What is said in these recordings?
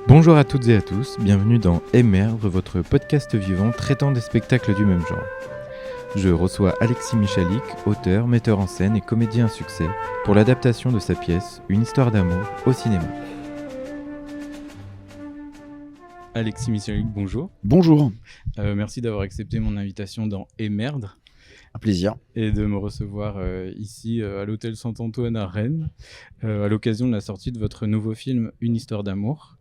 Bonjour à toutes et à tous, bienvenue dans Émerdre, votre podcast vivant traitant des spectacles du même genre. Je reçois Alexis Michalik, auteur, metteur en scène et comédien à succès, pour l'adaptation de sa pièce Une histoire d'amour au cinéma. Alexis Michalik, bonjour. Bonjour. Merci d'avoir accepté mon invitation dans Émerdre. Un plaisir. Et de me recevoir ici à l'hôtel Saint-Antoine à Rennes, à l'occasion de la sortie de votre nouveau film Une histoire d'amour,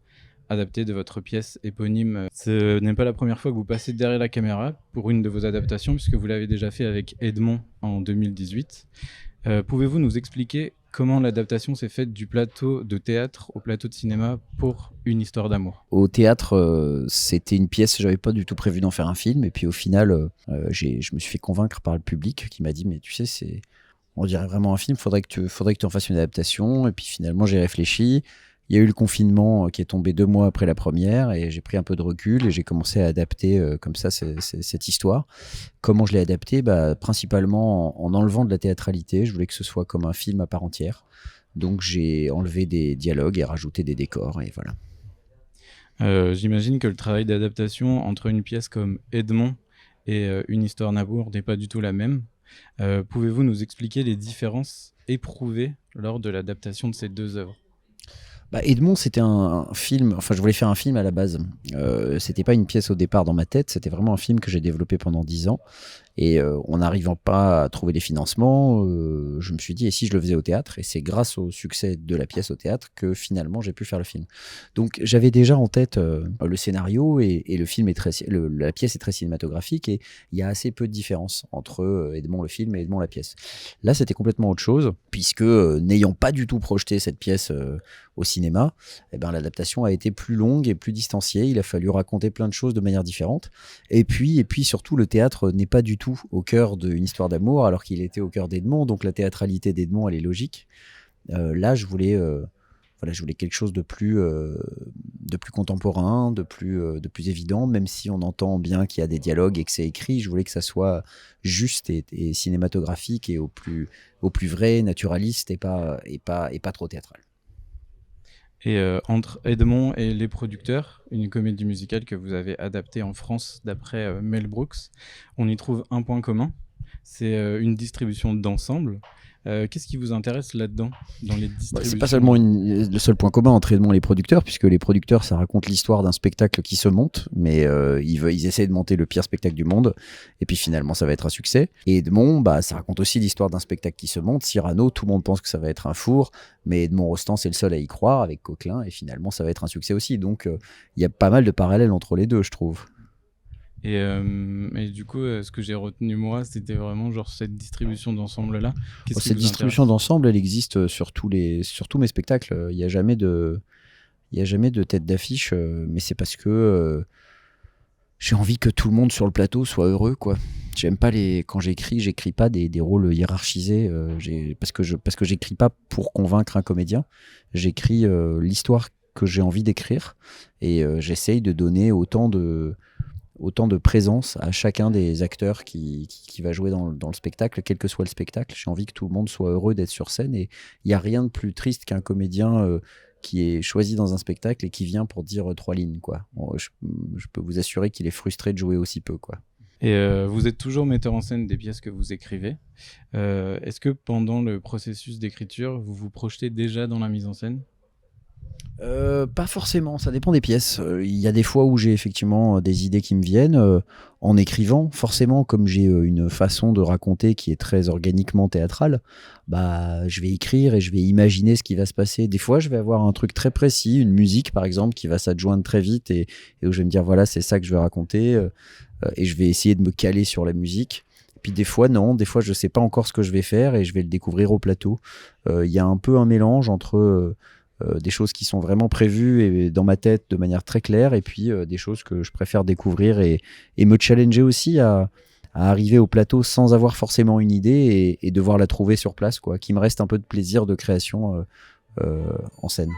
adapté de votre pièce éponyme. Ce n'est pas la première fois que vous passez derrière la caméra pour une de vos adaptations, puisque vous l'avez déjà fait avec Edmond en 2018. Pouvez-vous nous expliquer comment l'adaptation s'est faite du plateau de théâtre au plateau de cinéma pour Une histoire d'amour ? Au théâtre, c'était une pièce, j'avais pas du tout prévu d'en faire un film. Et puis au final, je me suis fait convaincre par le public qui m'a dit « Mais tu sais, on dirait vraiment un film, faudrait que tu en fasses une adaptation. » Et puis finalement, j'ai réfléchi. Il y a eu le confinement qui est tombé 2 mois après la première et j'ai pris un peu de recul et j'ai commencé à adapter comme ça cette histoire. Comment je l'ai adaptée ? Principalement en enlevant de la théâtralité. Je voulais que ce soit comme un film à part entière. Donc j'ai enlevé des dialogues et rajouté des décors et voilà. J'imagine que le travail d'adaptation entre une pièce comme Edmond et Une histoire d'amour n'est pas du tout la même. Pouvez-vous nous expliquer les différences éprouvées lors de l'adaptation de ces deux œuvres ? Edmond, c'était un film, enfin je voulais faire un film à la base. C'était pas une pièce au départ dans ma tête, c'était vraiment un film que j'ai développé pendant 10 ans. Et en n'arrivant pas à trouver des financements, je me suis dit, et si je le faisais au théâtre ? Et c'est grâce au succès de la pièce au théâtre que finalement j'ai pu faire le film. Donc j'avais déjà en tête le scénario et le film la pièce est très cinématographique et il y a assez peu de différence entre Edmond le film et Edmond la pièce. Là c'était complètement autre chose, puisque n'ayant pas du tout projeté cette pièce au cinéma, l'adaptation a été plus longue et plus distanciée. Il a fallu raconter plein de choses de manière différente. Et puis surtout, le théâtre n'est pas du tout au cœur d'une histoire d'amour, alors qu'il était au cœur d'Edmond. Donc la théâtralité d'Edmond, elle est logique. Là, je voulais quelque chose de plus contemporain, de plus évident, même si on entend bien qu'il y a des dialogues et que c'est écrit. Je voulais que ça soit juste et cinématographique et au plus vrai, naturaliste et pas trop théâtral. Et entre Edmond et Les Producteurs, une comédie musicale que vous avez adaptée en France d'après Mel Brooks, on y trouve un point commun, c'est une distribution d'ensemble. Qu'est-ce qui vous intéresse là-dedans, dans les distributions ? C'est pas seulement le seul point commun entre Edmond et les producteurs, puisque les producteurs, ça raconte l'histoire d'un spectacle qui se monte, mais ils essaient de monter le pire spectacle du monde, et puis finalement ça va être un succès. Et Edmond, ça raconte aussi l'histoire d'un spectacle qui se monte. Cyrano, tout le monde pense que ça va être un four, mais Edmond Rostand, c'est le seul à y croire, avec Coquelin, et finalement ça va être un succès aussi. Donc il y a pas mal de parallèles entre les deux, je trouve. Et du coup, ce que j'ai retenu moi, c'était vraiment cette distribution d'ensemble-là. Cette distribution d'ensemble, elle existe sur tous mes spectacles. Il n'y a jamais de tête d'affiche, mais c'est parce que j'ai envie que tout le monde sur le plateau soit heureux, quoi. J'aime pas quand j'écris pas des rôles hiérarchisés, parce que j'écris pas pour convaincre un comédien. J'écris l'histoire que j'ai envie d'écrire et j'essaye de donner autant de présence à chacun des acteurs qui va jouer dans le spectacle, quel que soit le spectacle. J'ai envie que tout le monde soit heureux d'être sur scène et il n'y a rien de plus triste qu'un comédien qui est choisi dans un spectacle et qui vient pour dire 3 lignes, quoi. Je peux vous assurer qu'il est frustré de jouer aussi peu, quoi. Et vous êtes toujours metteur en scène des pièces que vous écrivez. Est-ce que pendant le processus d'écriture, vous vous projetez déjà dans la mise en scène ? Pas forcément, ça dépend des pièces. Il y a des fois où j'ai effectivement des idées qui me viennent en écrivant. Forcément, comme j'ai une façon de raconter qui est très organiquement théâtrale, je vais écrire et je vais imaginer ce qui va se passer. Des fois, je vais avoir un truc très précis, une musique par exemple, qui va s'adjoindre très vite et où je vais me dire voilà, c'est ça que je vais raconter et je vais essayer de me caler sur la musique. Puis des fois, non, des fois, je sais pas encore ce que je vais faire et je vais le découvrir au plateau. Il y a un peu un mélange entre des choses qui sont vraiment prévues et dans ma tête de manière très claire et puis des choses que je préfère découvrir et me challenger aussi à arriver au plateau sans avoir forcément une idée et devoir la trouver sur place, quoi, qu'il me reste un peu de plaisir de création en scène.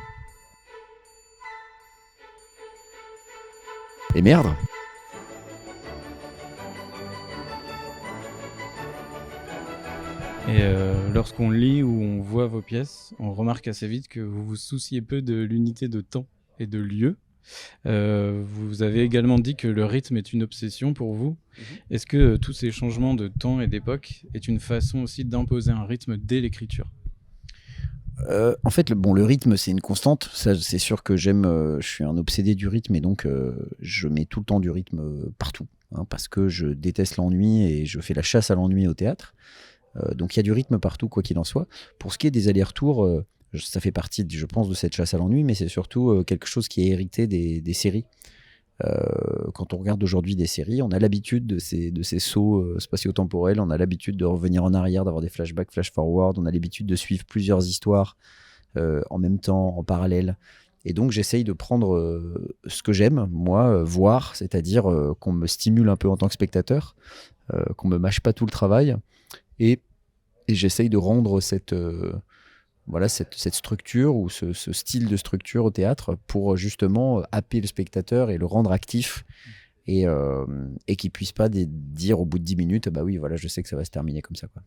Et merde. Et lorsqu'on lit ou on voit vos pièces, on remarque assez vite que vous vous souciez peu de l'unité de temps et de lieu. Vous avez également dit que le rythme est une obsession pour vous. Est-ce que tous ces changements de temps et d'époque est une façon aussi d'imposer un rythme dès l'écriture? En fait, le rythme, c'est une constante. Ça, c'est sûr que j'aime. Je suis un obsédé du rythme et donc je mets tout le temps du rythme partout, hein, parce que je déteste l'ennui et je fais la chasse à l'ennui au théâtre. Donc il y a du rythme partout, quoi qu'il en soit. Pour ce qui est des allers-retours, ça fait partie, je pense, de cette chasse à l'ennui, mais c'est surtout quelque chose qui est hérité des séries. Quand on regarde aujourd'hui des séries, on a l'habitude de ces sauts spatio-temporels, on a l'habitude de revenir en arrière, d'avoir des flashbacks, flash-forward, on a l'habitude de suivre plusieurs histoires en même temps, en parallèle. Et donc j'essaye de prendre ce que j'aime, moi, voir, c'est-à-dire qu'on me stimule un peu en tant que spectateur, qu'on me mâche pas tout le travail, et j'essaye de rendre cette structure ou ce style de structure au théâtre pour justement happer le spectateur et le rendre actif et qu'il puisse pas dire au bout de 10 minutes bah oui, voilà, je sais que ça va se terminer comme ça, quoi.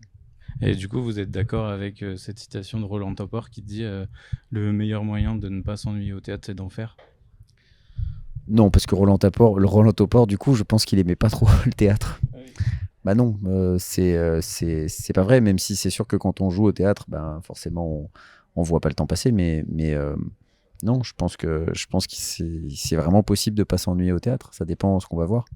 Et du coup, vous êtes d'accord avec cette citation de Roland Topor qui dit le meilleur moyen de ne pas s'ennuyer au théâtre, c'est d'en faire? Non, parce que Roland Topor, du coup, je pense qu'il aimait pas trop le théâtre. Oui. Bah non, c'est pas vrai, même si c'est sûr que quand on joue au théâtre, ben forcément on voit pas le temps passer, mais non, je pense que c'est vraiment possible de pas s'ennuyer au théâtre. Ça dépend de ce qu'on va voir.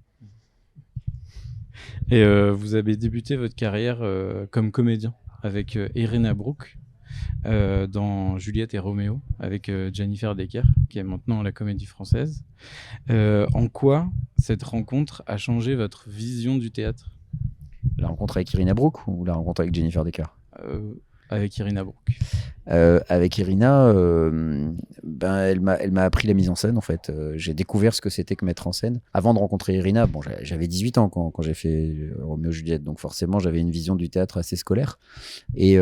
Et vous avez débuté votre carrière comme comédien avec Irina Brook dans Juliette et Roméo avec Jennifer Decker, qui est maintenant à la Comédie Française. En quoi cette rencontre a changé votre vision du théâtre? La rencontre avec Irina Brook ou la rencontre avec Jennifer Decker? Avec Irina Brook. Avec Irina, elle m'a appris la mise en scène, en fait. J'ai découvert ce que c'était que mettre en scène. Avant de rencontrer Irina, bon, j'avais 18 ans quand j'ai fait Roméo et Juliette, donc forcément j'avais une vision du théâtre assez scolaire. Et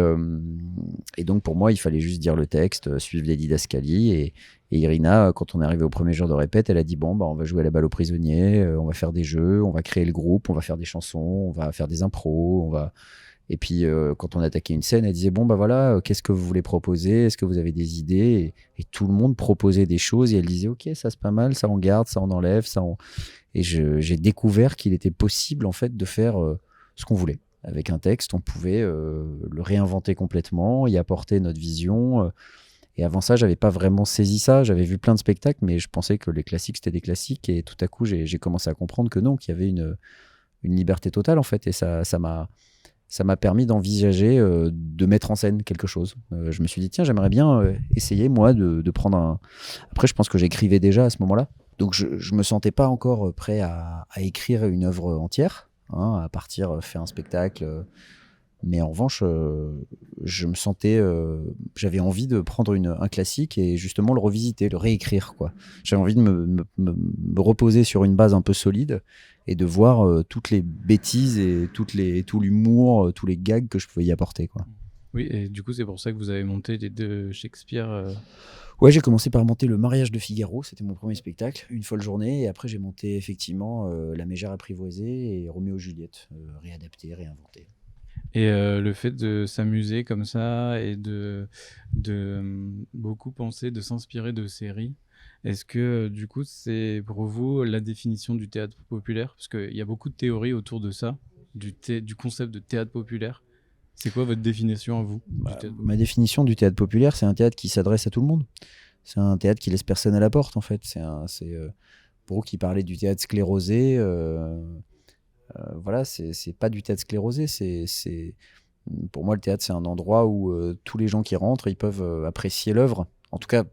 donc pour moi, il fallait juste dire le texte, suivre les didascalies. Et Irina, quand on est arrivé au premier jour de répète, elle a dit bon, bah, on va jouer à la balle aux prisonniers, on va faire des jeux, on va créer le groupe, on va faire des chansons, on va faire des impros, on va... Et puis, quand on attaquait une scène, elle disait bon, bah voilà, qu'est-ce que vous voulez proposer? Est-ce que vous avez des idées? Et tout le monde proposait des choses et elle disait ok, ça c'est pas mal, ça on garde, ça on enlève, Et j'ai découvert qu'il était possible en fait de faire ce qu'on voulait. Avec un texte, on pouvait le réinventer complètement, y apporter notre vision. Et avant ça, j'avais pas vraiment saisi ça. J'avais vu plein de spectacles, mais je pensais que les classiques c'était des classiques. Et tout à coup, j'ai commencé à comprendre que non, qu'il y avait une liberté totale en fait. Et ça m'a permis d'envisager de mettre en scène quelque chose. Je me suis dit, tiens, j'aimerais bien essayer, moi, de prendre un... Après, je pense que j'écrivais déjà à ce moment-là. Donc, je ne me sentais pas encore prêt à écrire une œuvre entière, hein, à partir faire un spectacle. Mais en revanche, je me sentais... j'avais envie de prendre un classique et justement le revisiter, le réécrire, quoi. J'avais envie de me reposer sur une base un peu solide et de voir toutes les bêtises et tout l'humour, tous les gags que je pouvais y apporter, quoi. Oui, et du coup, c'est pour ça que vous avez monté les deux Shakespeare. Ouais, j'ai commencé par monter Le Mariage de Figaro, c'était mon premier spectacle, une folle journée, et après j'ai monté effectivement La Mégère apprivoisée et Roméo et Juliette, réadapté, réinventé. Et le fait de s'amuser comme ça et de beaucoup penser, de s'inspirer de séries, est-ce que du coup c'est pour vous la définition du théâtre populaire? Parce qu'il y a beaucoup de théories autour de ça, du concept de théâtre populaire. C'est quoi votre définition à vous du théâtre populaire? Ma définition du théâtre populaire, c'est un théâtre qui s'adresse à tout le monde. C'est un théâtre qui laisse personne à la porte, en fait. Brooke qui parlait du théâtre sclérosé. Voilà, c'est pas du théâtre sclérosé. Pour moi, le théâtre, c'est un endroit où tous les gens qui rentrent, ils peuvent apprécier l'œuvre. En tout cas,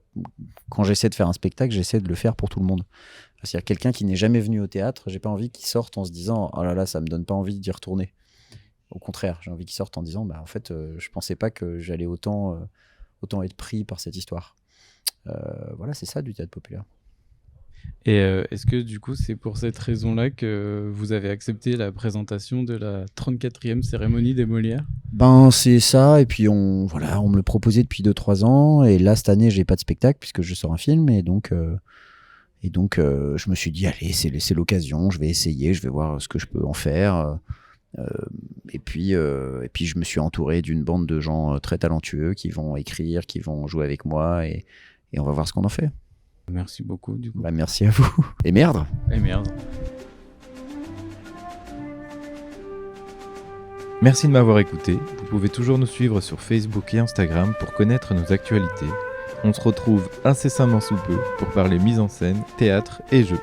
quand j'essaie de faire un spectacle, j'essaie de le faire pour tout le monde. C'est-à-dire quelqu'un qui n'est jamais venu au théâtre, j'ai pas envie qu'il sorte en se disant oh là là, ça me donne pas envie d'y retourner. Au contraire, j'ai envie qu'il sorte en disant bah en fait, je pensais pas que j'allais autant être pris par cette histoire. Voilà, c'est ça du théâtre populaire. Et est-ce que du coup c'est pour cette raison-là que vous avez accepté la présentation de la 34e cérémonie des Molières? Ben c'est ça, et puis on me le proposait depuis 2-3 ans, et là cette année j'ai pas de spectacle puisque je sors un film, et donc je me suis dit allez, c'est l'occasion, je vais essayer, je vais voir ce que je peux en faire. Et puis je me suis entouré d'une bande de gens très talentueux qui vont écrire, qui vont jouer avec moi, et on va voir ce qu'on en fait. Merci beaucoup du coup. Bah, merci à vous. Et merde. Et merde. Merci de m'avoir écouté. Vous pouvez toujours nous suivre sur Facebook et Instagram pour connaître nos actualités. On se retrouve incessamment sous peu pour parler mise en scène, théâtre et jeux.